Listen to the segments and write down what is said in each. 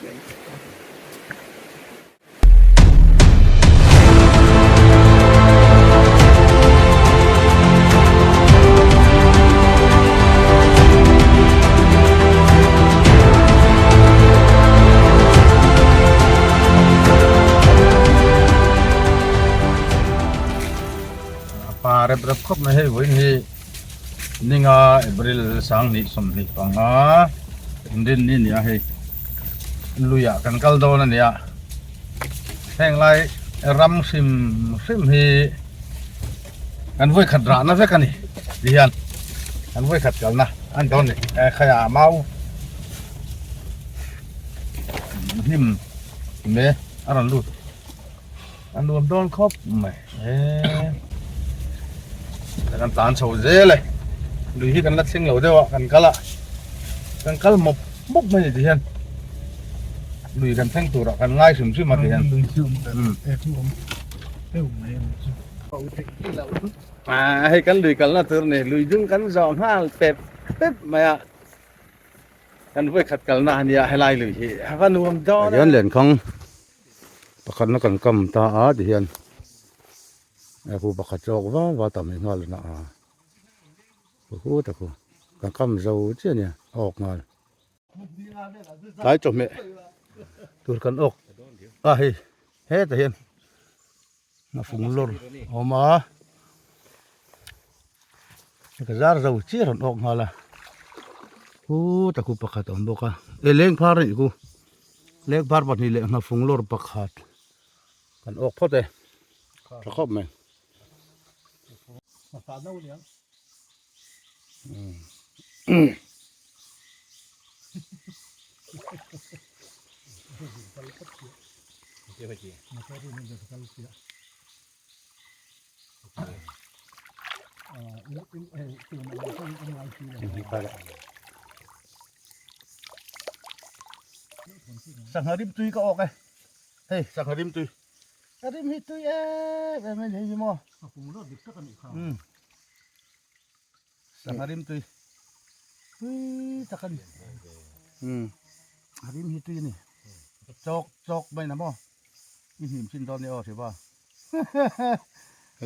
เรียบครบไม่ให้วันนี้นี่งาบริลสังนิสมนิปังอาดินนี่เนี่ยให้ลุยกันกัลโดนั่นเนี่ยแห่งไรรำซิมฮีกันไว้ขัดร้านนะเพื่อนนี่ดิฉันกันไว้ขัดกันนะอันตอนนี้ขยะเมาหิมเมอันนั้นลูกอันรวมโดนครบไหมกันตานโฉเจเลยดูที่กันลัดซิงเหลวเดียวกันกัละกันกัลหมกไม่ได้ที่ฉันดูกันทั้งตัวกันง่ายสุดมาที่ฉันให้กันลุยกันละตัวนี่ลุยดึงกันสองห้าเป็ดเป็ดมาอ่ะกันไว้ขัดกันนานเนี่ยให้ไล่ลุยที่ว่านุ่มจอยันเหรียญของประคันนักกันกำตาอาที่ฉันผู้ประคับจอกว่าต่อไม่งอเลยนะผู้แต่ผู้การกำเจ้าเจ้าเนี่ยออกมาหลายจบเมะตัวกันออกเฮ้แต่เห็นมาฝุ่งลนออกมาก็จะเจ้าเจ้าออกมาละผู้แต่ผู้ประคับตอนบอกว่าเลี้ยงพาร์นี่กูเลี้ยงพาร์ปัจจุบันเลี้ยงมาฝุ่งลนประคับกันออกพอแต่ประคับไหมมาตาโน่เนี่ยสังหาริมตุยก็ออกไงเฮ้ยสังหาริมตุยริมฮิตุยแบบไม่เห็นยังมั้งสังหาริมตุยตะกันหาริมฮิตุยนี่จอกไปนะมั้งมีหิมชินตอนนี้ออกใช่ป่ะ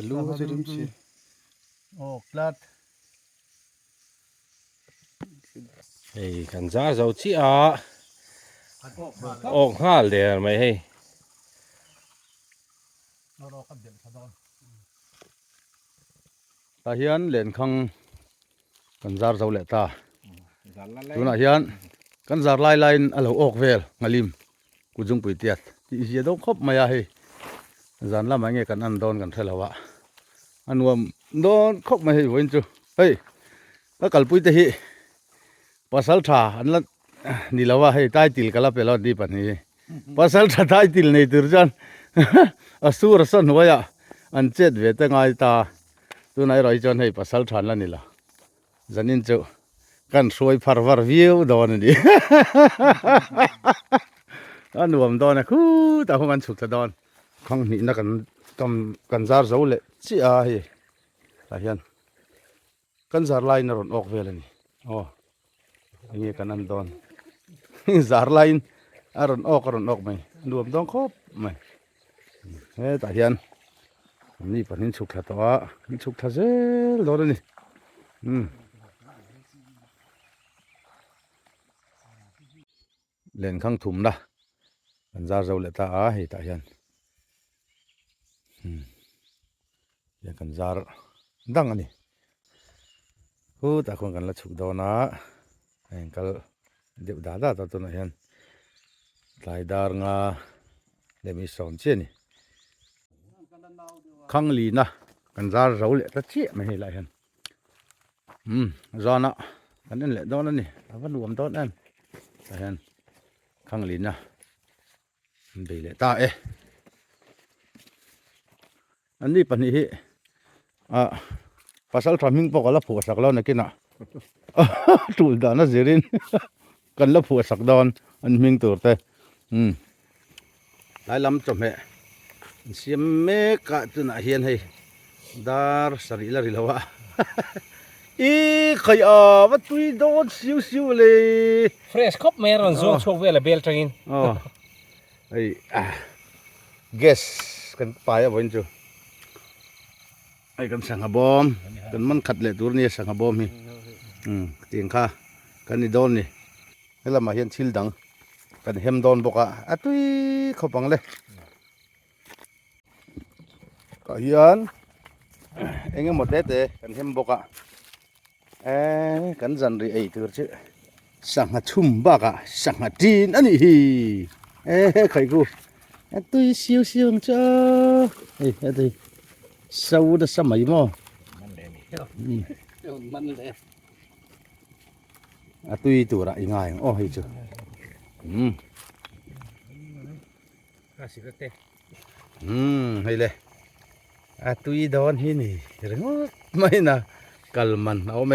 รู้ว่าจะริมชิออกลัดเฮ้ยกันจ้าเจ้าชี้อ่ะออกห้าเลยไหมเฮ้ยตาเฮียนเหรียญขังกันซาร์เจ้าเล็ตตาดูนะเฮียนกันซาร์ไล่อันเราออกเวลงาลิมกูจุงปุยเตียดที่เสียดงครบมาเฮ้ยจานละมันเงี้ยกันอันโดนกันเท่าไหร่วะอันว่าโดนครบมาเฮ้ยวันจูเฮ้ยแล้วกัลปุยเตหิภาษาท่าอันละนี่ละว่าเฮ้ยใต้ติลกันละเปล่าดีปะนี่ภาษาท่าใต้ติลนี่ตัวจันสู้รสนหัวอ่ะอันเจ็ดเวทง่ายตาตัวไหนรอยจนให้ภาษาท่านละนี่ละจันนินจูกันช่วยพาร์วาร์วิวโดนนี่อันรวมโดนนะคู่แต่พวกมันสุดจะโดนข้างนี้นักกันซาร์เจ้าเล่ชี้เฮ้ยตาเห็นกันซาร์ไลน์นรอนออกเวลนี่โอ้ยังไงกันนั่นโดนซาร์ไลน์อารอนออกไหมรวมต้องครบไหมเฮ้ยตาเห็นนี่ปนินสุกตัวนี่สุกท่าเจ้าโดนนี่เล่นข้างถุ่มนะกันซาร์เจ้าเล่ตาเฮ้ยตาเห็นya kan zar dang ani hu ta kon kan la chuk do na engkal deu da to na hian tlai dar nga le mi son che ni khang li na kan zar ro le ta che ma hi la hian zona kan le do na ni awan ruam do nan ta hian khang li na be le taอันนี้ปัญหาภาษาทำมิ่งปกติแล้วผัวสักแล้วนะกินอ่ะถูกด่านะเจริญกันแล้วผัวสักดอนอันมิ่งตัวเต้หลายลำจมเหะเสียเมกะตัวน่ะเฮียนให้ดาร์สรีละริลาวะ อีใครว่าตุยโดนซิวเลย fresh cop meron zo chok vela bel tangin อ๋อไอ้guess กันไปอ่ะวันจูไอ้กันสังหบอมกันมันขัดเลยตัวนี้สังหบอมนี่เตียงข้ากันนี่โดนนี่แล้วเรามาเห็นชิลดังกันเฮมโดนบอกอ่ะตุยเขาปังเลยก็เฮียนเอ็งหมดเด็ดกันเฮมบอกกันจันรีไอ้ตัวเจ้สังหชุ่มบักสังหจีนอันนี้ใครกูตุยซิวจ้าเฮ้ยตุยสาวดสมัยมั้งมันเลย ตุยตัวละยังไงอ๋อเฮ้ยจ้าkasih kete เฮ้ยเลยตุยโดนที่นี่เรื่องไม่นะกัลมันเอาไหม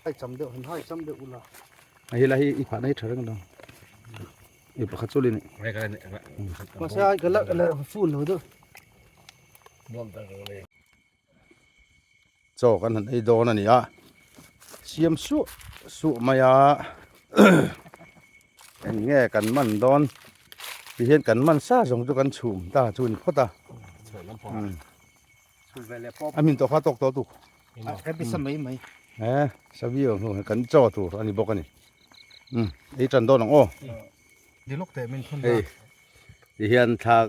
ไอ้จำเดือดให้จำเดือดอุลาไอ้ละอีผ่านให้เธอเรื่องนั้นอีปะขัดโซลินี่ mereka masa galak full lo tu bom tak cho kan han ei don ani a siam su maya en nge kan man don ti hian kan man sa jong tu kan chum ta chun khota amin to kha tok to tu cái bị sắm mấy mấy savio kan cho tu ani bok ani ei chan don o đi lúc thế mình không ei ti hian thak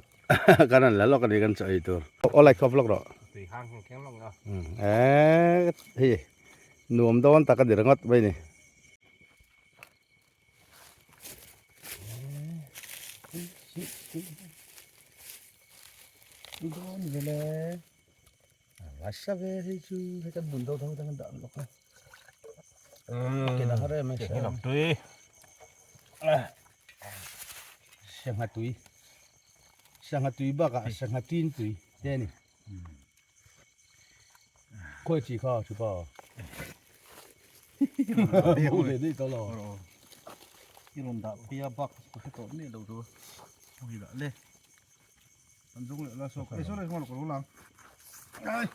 kan an la lok ani kan choi tu o lai khop lok ro tùy hang keng long đó thì nuông đón ta cái gì đó ngót bây này đón về nè lá sa về thì chú hay cái bùn đâu đâu đang đợi lộc này cái nào hết mà cái lòng tùy sang hạt túi bạc sang hạt tin túi đây này coi chỉ khó chú bảo để đi tao lo cái lồng đạp bia bạc cái tổ này đầu rồi không gì đã lên anh dung lại là số cái số này không là của làm ai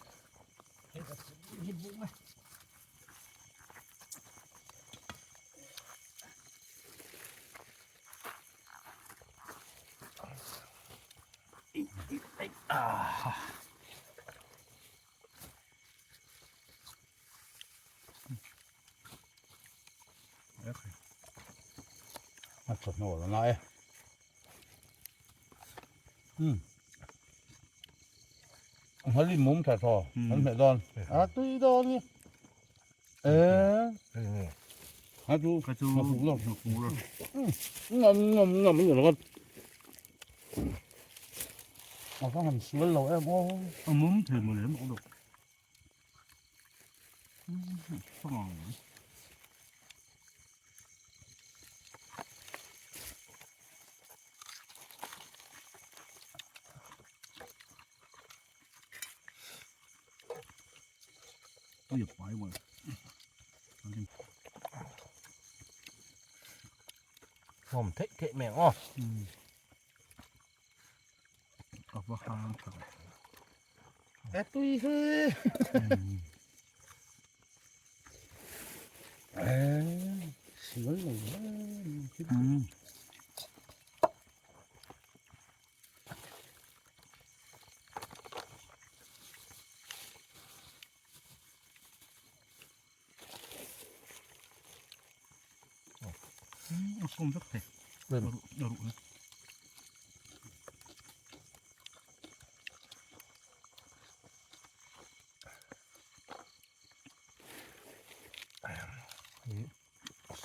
mặt sốt nổ là nói hắn đi múm thật thò hắn mẹ đòn tuy đòn nhỉ hả chú cái chú nó phụ rồi ngầm mấy người con mà có hầm sữa lẩu em ô ông muốn thì mà để cũng được không ngon nó giật phải rồi bom thế mẹ o ở vào hàng thật tuy thế sữa lẩu không rất thèm đầu đủ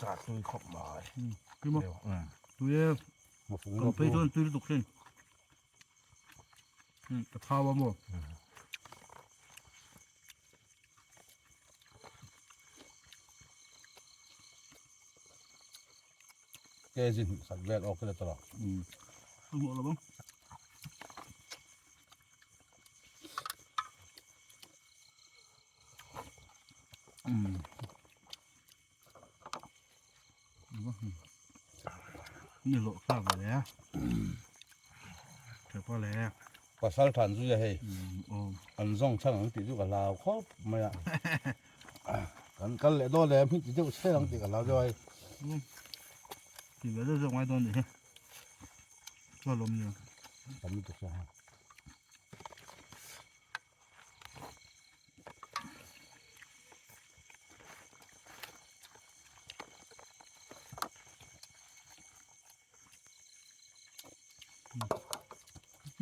sạt tôi khóc mỏi cái mà tôi còn phải thôi tôi tục lên tập thao bao nhiêu cái gì sạch vẹt ok là tao không mua là bông nhiều lộ pha vào đấy, chờ qua lẹ, quả sal than du ya hey โอ้ an zong chang ang ti ju ka lao khop ma ya kan le do le mi ti ju che ang ti ka lao joi ที่เหลือจะไว้ตอนนี้ก็ลมอยู่ kan mi tu sa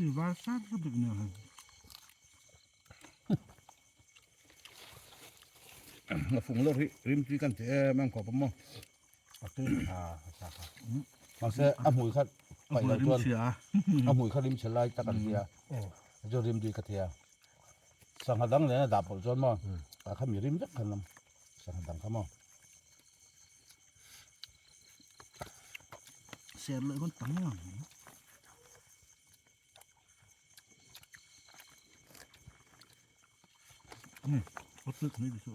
ที่ว่าซัดก็เป็นเนี่ย ma phung lo rim ti kan te mang ko pa mo a tu sa ka ma se a mui khat ไป pai เล lo ย tuan เสีย a mui khat rim chelai ta kan tia jo rim di ka tia sang hadang le da pol chon mo ka kham rim jak kan lam sang hadang ka mo เสียเลยคนตั้งอย่างนี่รถลึกนี่ดิสู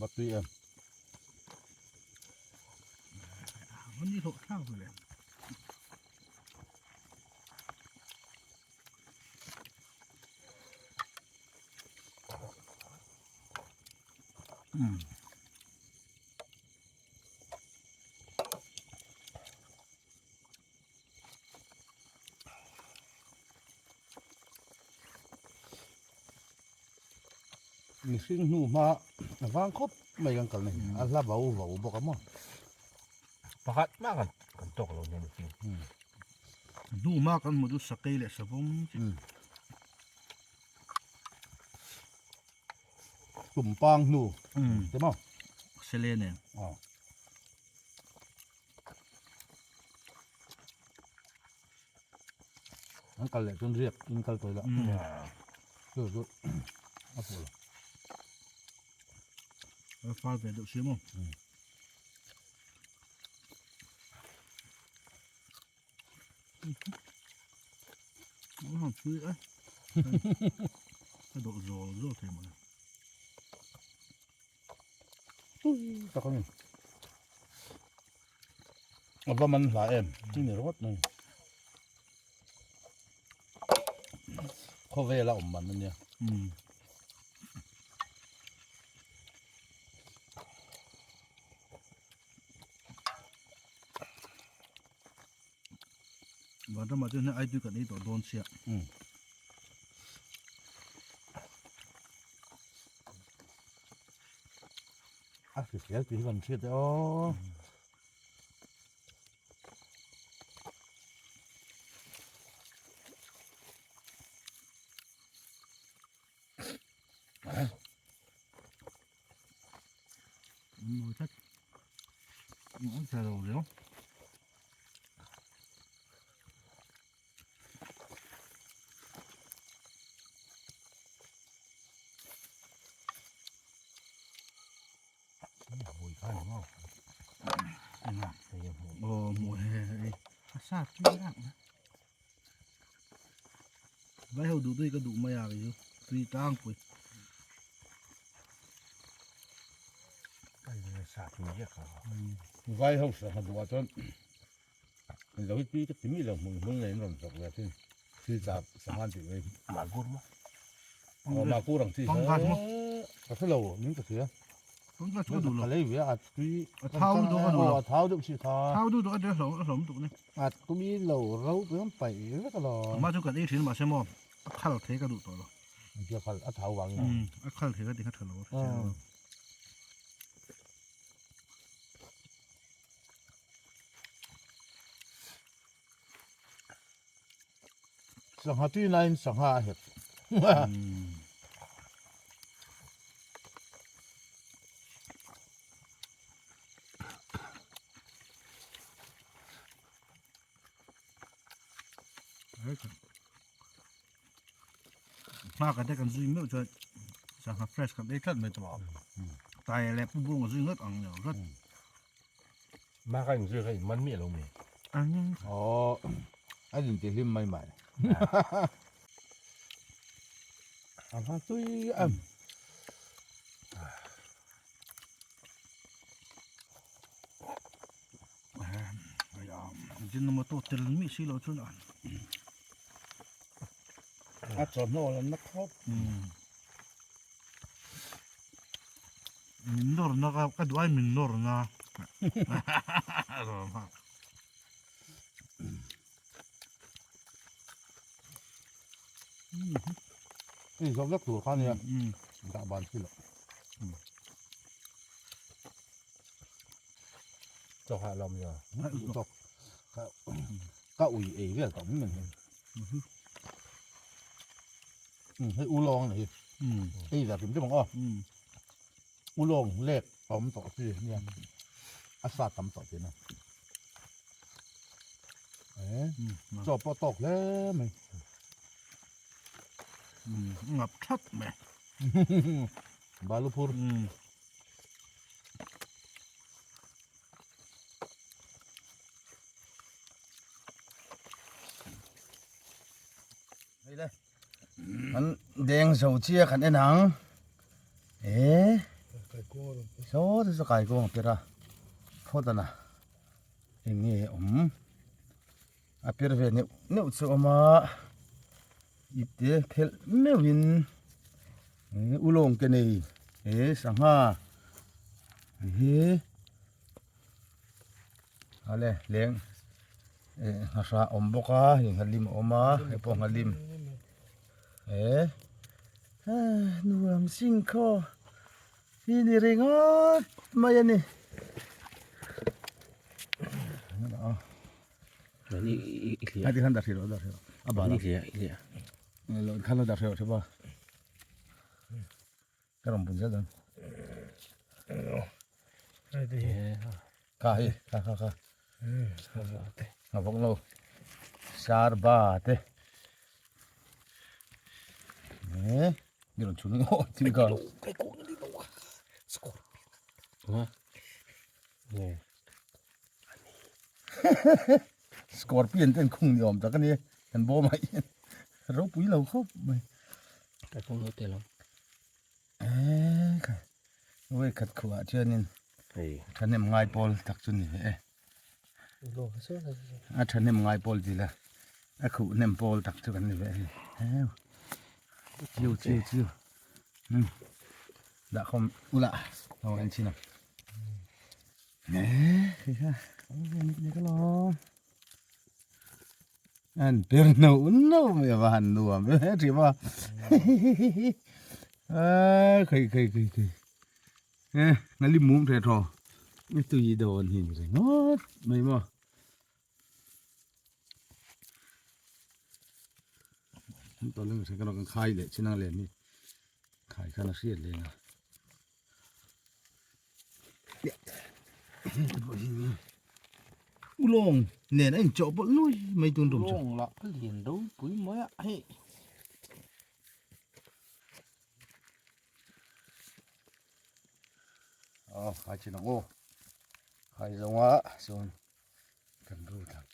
ba tu em วันนี้โถข้าวเลย mi sing nu ma wang khop mai kan kal nei a la bau bau bo ka mo ประคัดมากกันตกลงเนี่ยจริง ดูมากกันมาดูสเกลเลยสบม ตุ่มปางnu ใช่มั้ย เซเลเนี่ย อ๋ออันกันเลยจนเรียกกินกันตัวละดูเอาไปละ ฟ้าเป็นดุสิมั้งโอ้โหซื้อเอ้ยดุโซ่โซ่เท่หมดเลย ตะกันนี่เอาว่ามันหลายเอ็มที่นี่รถนึงเขาเวลาอมมันนั่นเนี่ย วันนั้นมาเจอเนี่ยไอ้ดูกันนี่ตัวโดนเสีย อ่ะเสียกี่วันเสียอ๋อมันชัดมันจะรู้เดี๋ยวโอ้หมวยซาดไม่ยากนะไว้เขาดูด้วยก็ดูไม่ยากอยู่ตีตั้งปุ๋ย ไอ้เนี่ยสาดมีเยอะครับ ไว้เขาสั่งดูว่าจนเราพี่ก็ที่มีเรามึงเลยนำจบเลยที่จับสมานติเลย หมาพูดมั้ง มากู้รังที่ก็คือเรานี่ก็เสีย ต้องก็ช่วยดูหรอ อะไรอยู่อ่ะที่ เท้าดูก็ดูหรอ เท้าดูสิท้า เท้าดูตัวเดียวสมตุกนี่ อ่ะก็มีเราเราเพิ่มไปแล้วก็รอ มาจุกันไอ้ถิ่นมาใช่มั้งข้าวเทก็ดูตัวหรอ เกี่ยวกับเท้าวาง ข้าวเทก็ดีข้าวเถลว สังหาที่ไหนสังหาเห็ด มากกันได้กันซุยเมื่อจะสังหาเฟรชกันได้ขั้นไม่ตลอดตายแล้วปุ๊บก็ซุยเงือกอังเนี่ยก็ มากันซื้อกันมันมีลงมี อันนี้ อ๋อไอ้ดินจะริมใหม่ ตุ้ยจินนมาโตเตลมีสิเราชนอันอาจารย์โน่แล้วนะครับมินนอร์นะครับก็ด้วยมินนอร์นะนี่ชอบเล็กตัวข้าเนี่ยตาบานที่หรอ เจ้าหาลมอยู่ ตกก็อุ่ยเอ๋เรื่องของมันให้อูลองหน่อยไอ้แต่ผมจะบอกว่าอูลองเล็กต่อมต่อสิเนี่ยอาซาต่ำต่อสินะจอบปอตกแล้วไหมงับชัดไหมบาลูพูรมันแดงเสาเชียขันไอ้หนังโซ่ที่สกายกูเปิดอะพอดนะอย่างงี้อะเปิดเวเนี่ยสุมาอีเดียเพลไม่วินอุลงกันนี่สังหาอะไรเลี้ยงหาสาอมบกาอย่างฮัลลิมอมาไอ้พวกฮัลลิมนูรำสิงคอพี่นี่เริงอ่ะมาอย่างนี้นี่อีกเลีย ไอ้ที่ขันดัดเสียดัดเสียอ่ะบ้า อีกเลียอีกเลีย เราขันเราดัดเสียใช่ป่ะกระดมปุ่นเสียดันข้าพวกเราชาร์บาเต้นี่เราชุนโอ้จริงกันสกอร์เปียนเต้นคุ้งยอมจากนี้เห็นบ่ไหมเราปุ๋ยเราครบไหม ไก่กุ้งเตะลง ค่ะเว้ยขัดขวาเชื่อนี่ เฮ้ย ฉันเนี่ยง่ายปอลตักจุนนี่โลกสู้เลย ฉันเนี่ยง่ายปอลจีละขู่เนี่ยปอลตักจุกันนี่เว้ยชิวด่าคอมอุละเอาอันชินะคือค่ะนี่ก็ลองอันเปิดโน้ไม่ว่าหันดูอ่ะไม่ถือว่าเคยงั้นรีบมุ้งเถอะทอไม่ตุยโดนหินเลยงดไม่มาตอนเรื่องใช้กำลังคายเลยชินังเลยนี่ขายขนาดเสียเลยนะอุลงเนี่ยนั่นจบลุยไม่ตุนตรง ลงละเรียนดูปุ๋ยม้อยให้ ขายชินังโอ้ขายลงวะส่วนกันรู้ทาง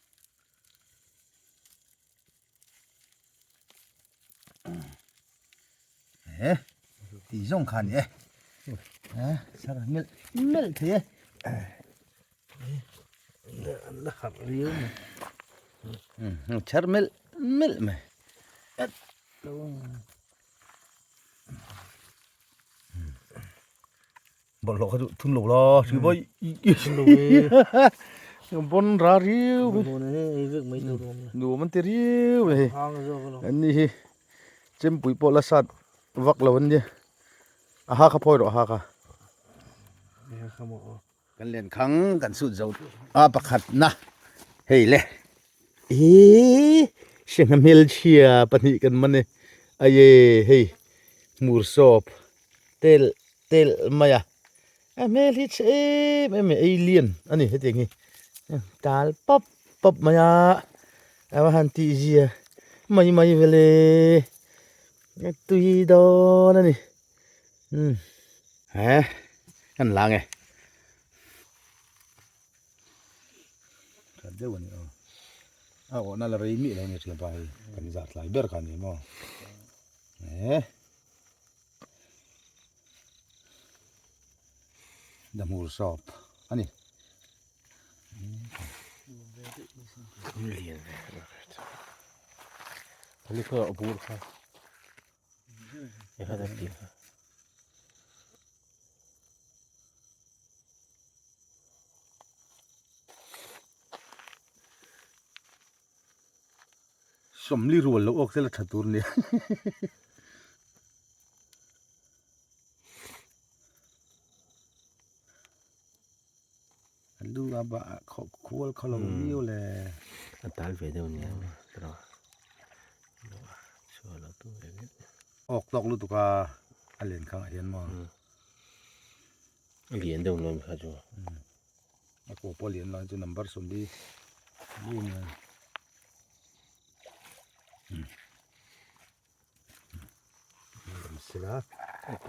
ตีส่งขันเนี่ยสารมิลเทีย นะครับเรียวมั้ย ชาร์มิลไหมบอลหลอกเขาทุ่นหลอกล้อถือว่าบอลราริวดูมันตีริวเลยอันนี้เจ็มปุ๋ยปอลสัตว์วักละวันเนี่ยอาหาข้าพ่อยหรออาหาข้ากันเล่นครั้งกันสุดเจ้าประคัดนะเฮ้ยเลยเสียงเมลเชียปนิกันมันเนี่ยไอ้เฮ้ยมูร์ซอบเตลมาอ่ะเมลฮิตไม่เอเลียนอันนี้เฮ็ดยังไงตาลป๊อปมาอ่ะเอาหันตีเจียไม่เวลตุยดอนั่นนี่อันหลังไงเดี๋ยววันนี้ oh na la rei mi le ne tla bai kan zat lai ber kan ni mo eh da mur sop ani liền anh ấy có bùn không cái đó tiền som li rual lo ok se la thatur ni lu ga ba khol kholo liu le anh tái về đâu nhỉ rồi xưa là tôi về biết ok tok lu tu ka alen khang hian mo liền đâu nó phải cho ko polian la chu number som di ni na sila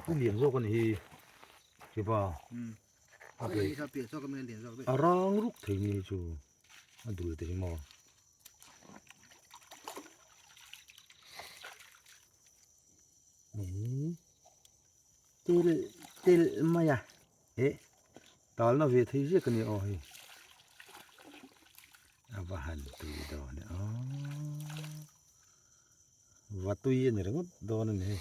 ku lian zo kan hi ki ba Cái sao biển cho cái men điện rồi vậy. arang ruk thei ni chu adul te mo tel maya tal na ve thei je kan ni o hi abahan tu do ne o watui ni rangut do ne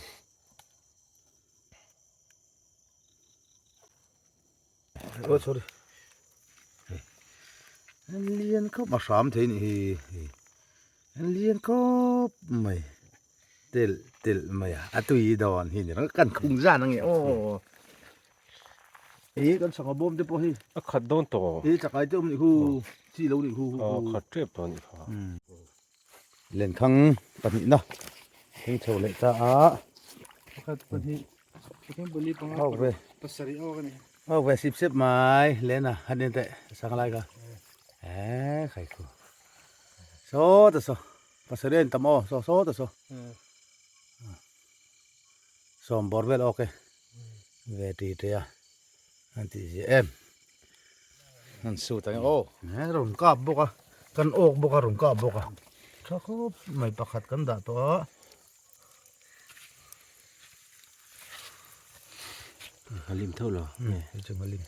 oh sorry anh liên có mà sắm thế này anh liên có mày tel tel mày à tùy đòn thì nó cần khung ra nó nghe ô ấy con sòng bom thế po hi khát đông to ấy chắc cái tôm này hu chi lâu này hu khát trip to này lên khăng bật nhị nó khăng trầu lại ta á Cái gì? Cái beli pang ao về pasari o cái này. ao về xếp xếp mai lên à hắn đến tệ sang lại cả khai khu số đó số pasal dia tamo số đó số so borbel ok về thì thế à anh chị em anh su tay ô nè rồng cọp bốc à cần ốc bốc à rồng cọp bốc à sao có mày bạc hạt cần đã to Halim thâu rồi chừng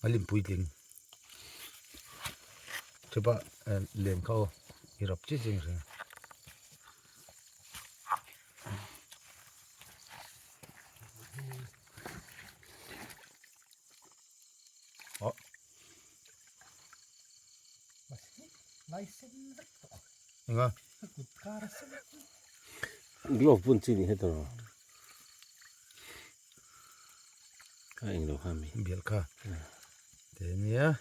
Halim pui ting coba liền kau hirap cicing sih oh enggak lo pun sini hết rồi các anh đâu ham mình biar kah thế nhá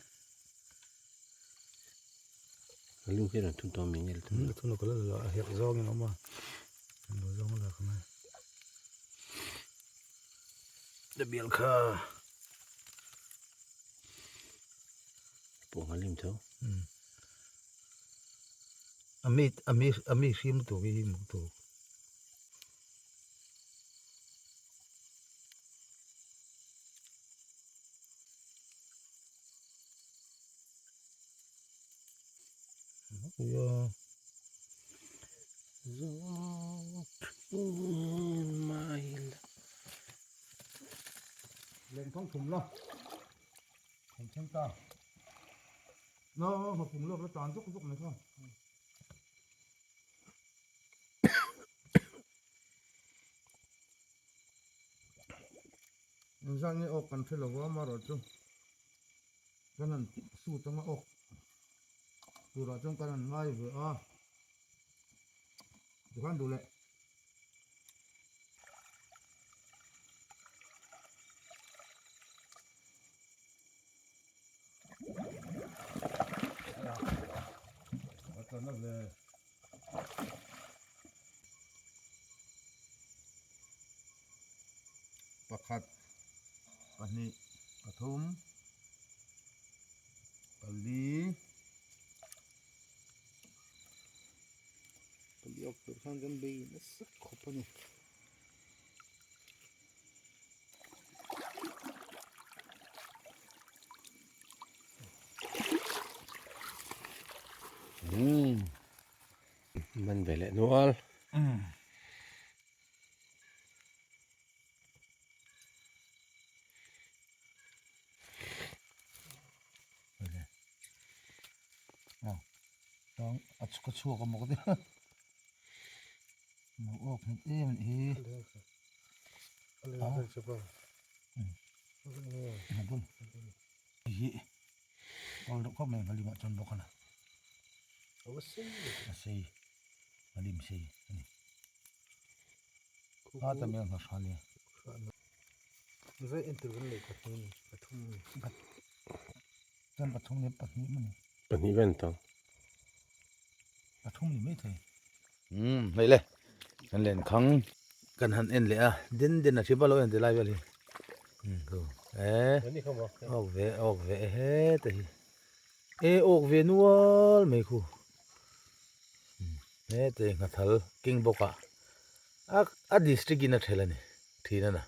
Halim kia là thun to mình nghe itu nó có là hiệp rong nó mà nó rong là không ai để biar kah bộ Halim thâu ami sim tu cái himu tu ya lên không thùng lo thùng chân ta nó hộp thùng lo nó toàn rúc này không Misalnya ok kan filo gua maro tu kanan su tama ok pura chung kanan ngai ve a bukan dulu Atau nak le pakat pani pathum pali Pali ok kan kan bay nó sắc khóc này. มันไปเลยนัวล ต้องอัดก็ชั่วกันหมดเลยหมูออกมันมันอะไรจะบ้าหมูบุญเอาลูกก็แม่งมาลิมาจนบอกนะเอาสิมาลิมสิแต่แม่งมาชาลีมันจะอินเตอร์เน็ตปฐุมจนปฐุมเนี่ยปฐุมมัน ปันนี้เป็นต้อง ปฐุมนี่ไม่ใช่ ไม่เลยกันเล่นครั้งกันหันเอ็นเลยอ่ะดินอ่ะชิบะโลเอ็นเดลายไปเลยกูวันนี้เขาบอก ออกเวเฮ้แต่ออกเวนัวไม่คู่แต่งัดทัลกิ้งบกอ่ะดิสตริกินนัดเทลันนี่ทีนั่นน่ะ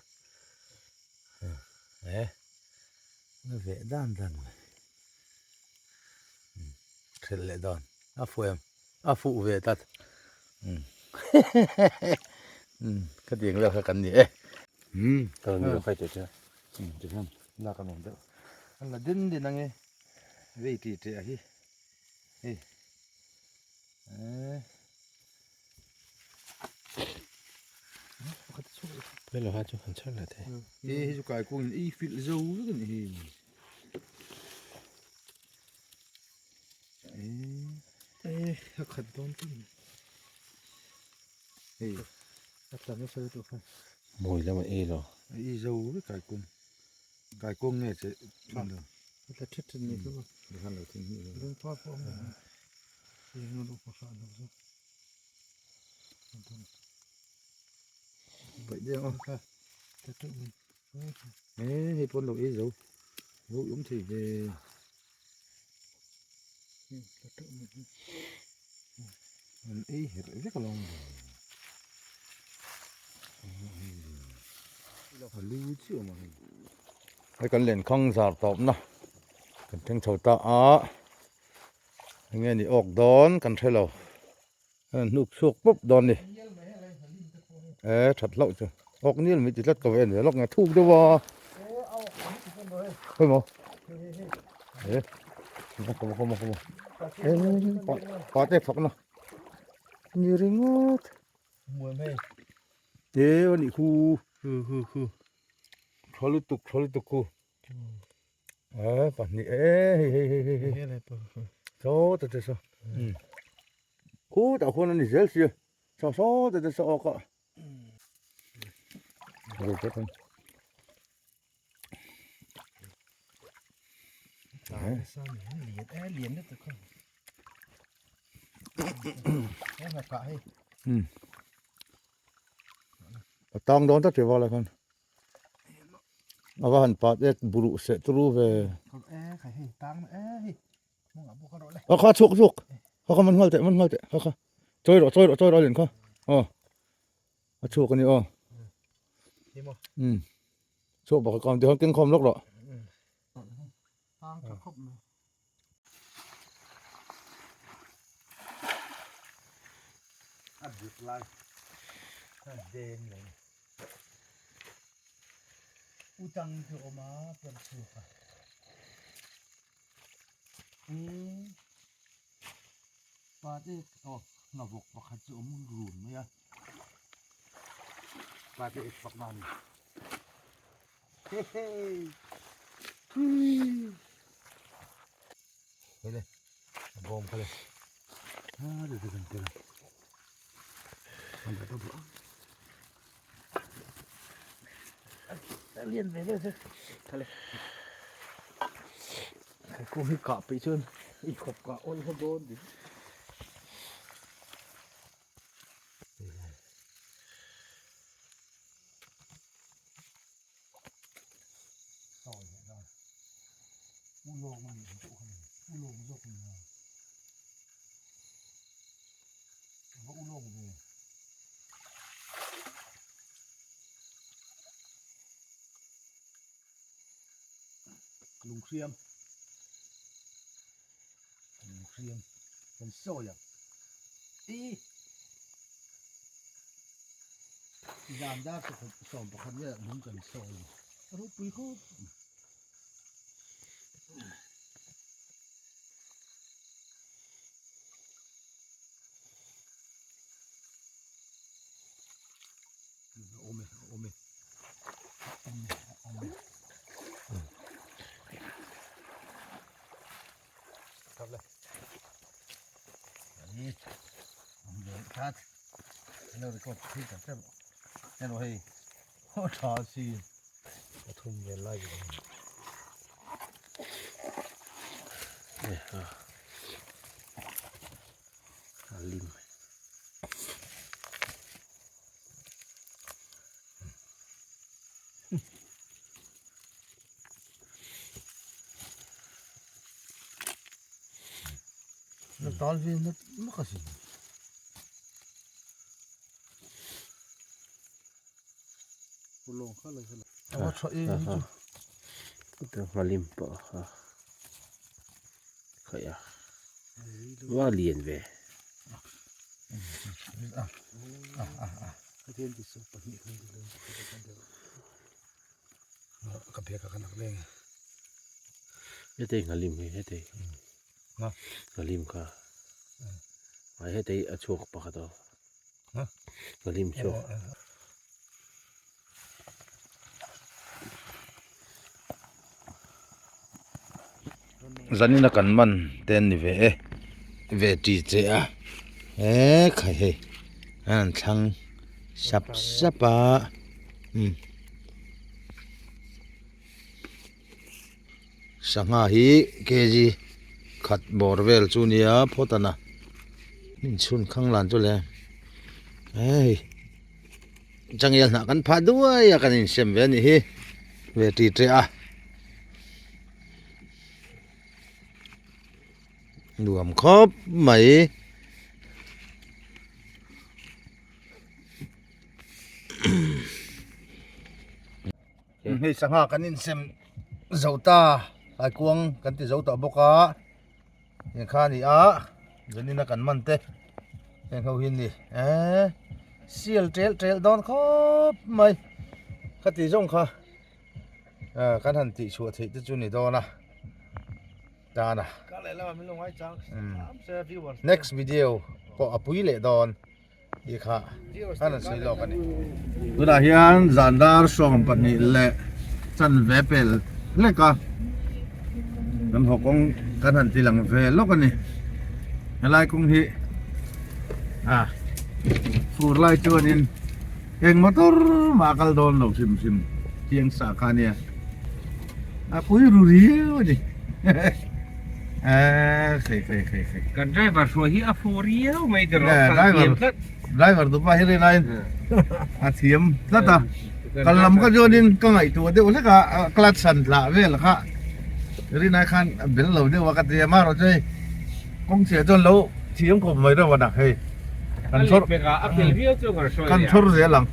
เวด้านเทลเลดอนฟูเวตัดก็เดียงแล้วกันนี่ตอนนี้เราใครจะเจอ จะทำน่ากันหมดแล้วอันละดินนั่งไงเวทีเจ้าฮีไม่รู้ฮะจุกันชันละเท่ จะกลายกุ้งฟิลโซ่กันฮักขัดตอนที่ฮักขัดไม่ใช่ตัวเขา มวยแล้วมาเอหรอ โซ่กลายกุ้งเนี่ยจะมันเลย แต่ทิศนี้ก็ เดี๋ยวท่านเราทิ้งนี่เลย เรื่องพ่อพ่อยังนู้นลูกพ่อสอนลูกไปเดี๋ยว ค่ะแต่ตัวมัน ให้พ้นเราโซ่ยุ่งที่เว แต่ตัวมัน มันเห็ดเล็กลงรู้เชื่อมั้ยไอ้กันเล่นข้องสาบตบนะกันทั้งชาวตาอย่างเงี้ยนี่ออกดอนกันใช่เรานุกชกปุ๊บดอนนี่ถัดเล่าจ้ะออกนี่มันจะรัดกับเอ็นเดี๋ยวล็อกไงทุกด้วยวะเฮ้ยหมอเข้ามาปาเตะฝักนะนี่ริงด มวยไม่ วันนี้คูทอลุตุกคูปันนี่อะไรปะ โซ่แต่โซ่คูแต่คนนั้นนี่เสียเสียโซ่แต่โซ่ออกอ่ะดูไปกัน ตายซ้ำเหรียญนี่ตัวคนนี่มากะให้ ตองโดนตัดเสียวอะไรกันเอาว่าหันปาดเอ็กบุรุษเสตรูเว เขาใครให้ตังค์มึงอ่ะพวกเขาเลย เขาชุกเขามันหัวเตะเขาช่วยเราเหรียญเขาชุกกันนี่ชุกบอกก่อนเดี๋ยวเขากินคอมลกหรอ ตังค์จะครบเลย อัดยุดไล่เด้งเลยอุจังคือออกมาเป็นชุกปาดเอ็กหน้าบกปักขัดจะอมรุนไหมอ่ะปาดเอ็กปักมันเฮ้ไปเลยบอมเขาเลยเดี๋ยวกันมันจะต้องเรียนไปเลยสิทะเลกูให้เกาะไปชนอีกขบเกาะอ้นเขาโดนดิต่อเนี่ยได้มูโลมันอยู่ตัวคนมูโลมันยกมือว่าอุโลงเลยลุงเชียมเป็นโซ่ยัง ยามญาติสอบประคันเนี่ยลุ้มกันซอยรู้ปุยโคตรโอเมโอเมครับเลยอันนี้ผมเดินชัดเราได้กดที่กับเจ้าแน่นอนให้โคตรชอซีทุ่มเงินไล่อยู่ ลิม Talvez não consigo. Pulou, cala. Ah, só Ito malim po. Kaya walian be. Katian di sopa ni kan dulu. Kapia ka kanak leng. Ito ngalim ito. Ngalim ka. Ay ito achok pa ka to. Ngalim chok. Zanina kan man ten ni ve ti che a khai he an thang sap sapa sanga hi keji khat borvel chu nia photana min chun khang lan chu le ei changial na kan pha duai ya kan in sem ve ni hi ve ti che a nuam khop mai hei sanga kan in sem zauta ai kuang kan ti zauta boka ni kha ni a zanina kan man te en ho hin ni sial trail don khop mai khati jong kha kan han ti chu thei te chu ni do na Dana. Next video po apui le don ikha kana sei lo kan ni tuna hian zandar som pani le chan vepel le ka kan hokong kan han tilang ve lo kan ni lai kung hi fur lai chuan in eng motor makal don lo sim tiang sa ka nia apui ruri ni Khay. Kan driver so hi a for real may driver tu pa hiri lain. Athiam lata. Kalam ka jonin ka ngai tu de ule ka klatsan la vel ka. Ri nai khan bil lo de wakat ya ma ro chei. Kong che jon lo thiam ko mai ro wa hey. Kan thor ka apel view chu gar so kan thor je lang.